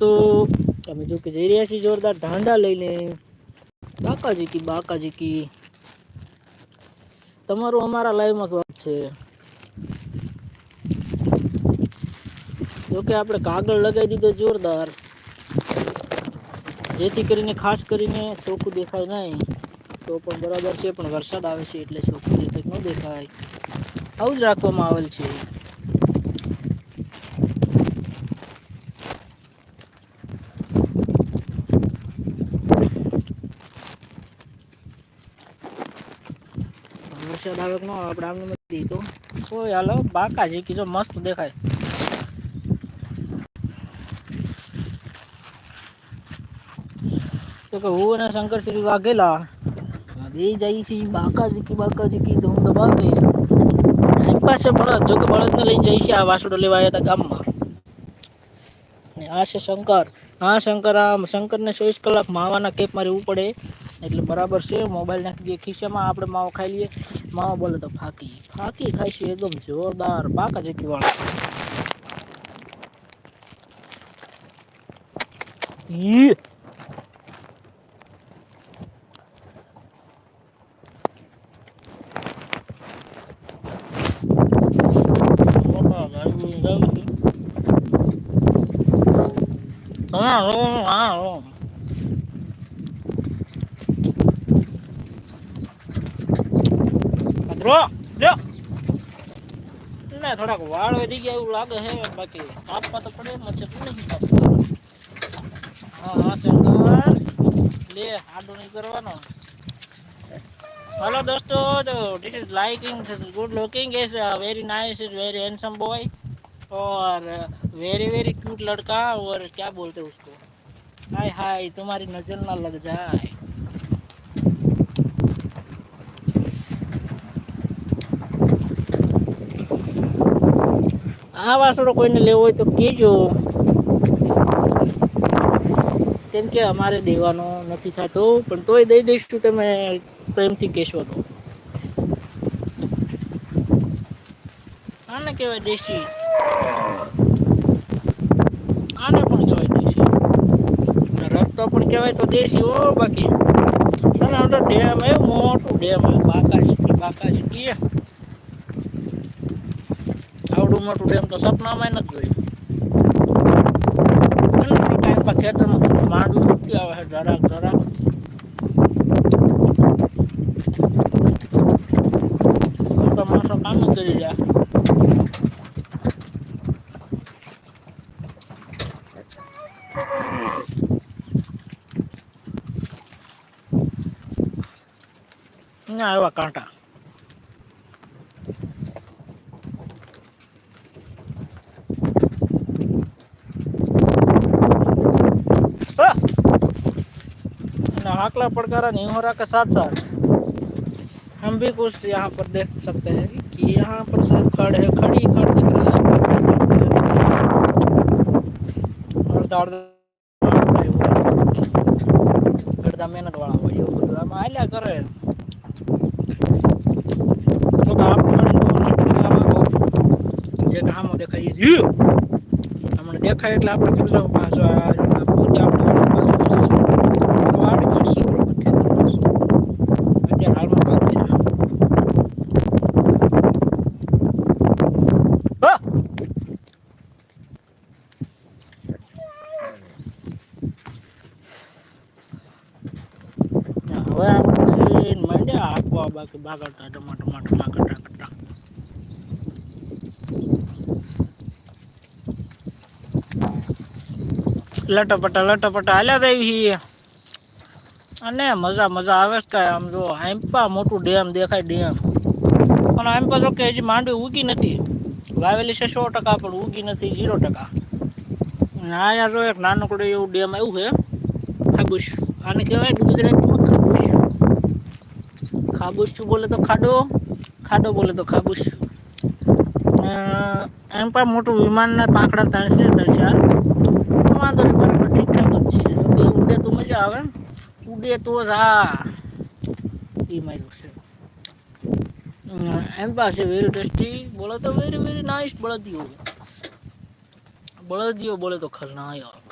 દોસ્તો અમે જો કે જઈ રહ્યા છીએ જોરદાર ઢાંડા લઈને બાકાજી કી તમારું અમારા લાઈવમાં સ્વાગત છે। જોકે આપણે કાગળ લગાવી દીધો જોરદાર, જેથી કરીને ખાસ કરીને ચોખ્ખું દેખાય નહીં તો પણ બરાબર છે, પણ વરસાદ આવે છે એટલે ચોખ્ખું દેખાય ન દેખાય આવું જ રાખવામાં આવેલ છે। વરસાદ આવે ન આપણે આમ નથી તો કોઈ હાલો બાકાજી કી જો મસ્ત દેખાય। તો કે હું અને શંકર શ્રી વાઘેલા બે જઈએ છીએ બાકાજી કી ધૂમ દબાવે પાસે બળદ, જો કે બળદને લઈને જઈ છે આ વાસડો લેવા આવ્યા હતા ગામમાં। અને આ છે શંકર, શંકરને 24 કલાક માવાના કેપ મારવું પડે એટલે બરાબર છે। મોબાઈલ નાખી દઈએ ખિસ્સામાં, આપણે માવો ખાઈ લઈએ। માવો બોલે તો ફાકી ખાય છે એકદમ જોરદાર બાકાજી કી વાળા। ઈ થોડાક વાળ વધી ગયા એવું લાગે છે, બાકી કાપવા તો પડે મચ્છર નહીં કાપવા। હા શંકર લે આડો નહીં કરવાનો। हेलो दोस्तों, तो this is liking good looking is very nice, is very handsome boy और वेरी वेरी क्यूट लड़का, और क्या बोलते उसको, हाय हाय तुम्हारी नजर ना लग जाए। આ વાસણો કોઈને લેવો હોય તો કહેજો, કેમ કે અમારે દેવાનો નથી થતો, પણ તોય દઈ દઈશું તમે પ્રેમથી કહેશો તો। આને કહેવાય દેશી, આને પણ કહેવાય દેશી, રસ્તો પણ કહેવાય તો દેશી હો। બાકી ડેમ એવું મોટું ડેમ બાકાજી કી આવડું મોટું ડેમ તો સપનામાં નથી જોયું। ખેતરમાં માંડવું ઉઠી આવે છે જરાક તો માણસો કામ જ કરી જાય। ના એવા કાંટા हाकला पड़कारा नहीं हो रहा के साथ साथ हम भी कुछ यहाँ पर देख सकते हैं कि यहाँ पर सिर्फ खड़ है, खड़ी खड़ दिख रही है और गड़दा मेहनत वाला हो ये બધું આમાં આલ્યા કરે તો આપ જે કામો દેખાય છે અમને દેખાય એટલે આપણે કેટલા પાછો આ પૂજા આપણે बाकी बागड़ता टमाटर कट्टा लटपटा हाल्या देवी અને મજા આવે છે કાંઈ આમ જો આંપા મોટું ડેમ દેખાય ડેમ, પણ આંપા જો કે હજી માંડવી ઉગી નથી, વાવેલી છે 100% પણ ઉગી નથી 0%। અને અહીંયા જો એક નાનકડું એવું ડેમ આવ્યું છે ખાબુશ, આને કહેવાય ગુજરાતીમાં ખાબુશ બોલે તો ખાડો, ખાડો બોલે તો ખાબુશ। એમ પણ મોટું વિમાનના પાંખડા તણશે વાંધો નહીં, બરાબર ઠીકઠાક જ છે, ઉડે તો મજા આવે, ઉડે તો જ હા એ માર્યું છે। એમ પાસે વેરી ટેસ્ટી બોલે તો વેરી વેરી નાઇસ, બળદિયો બોલે તો ખલનાયક।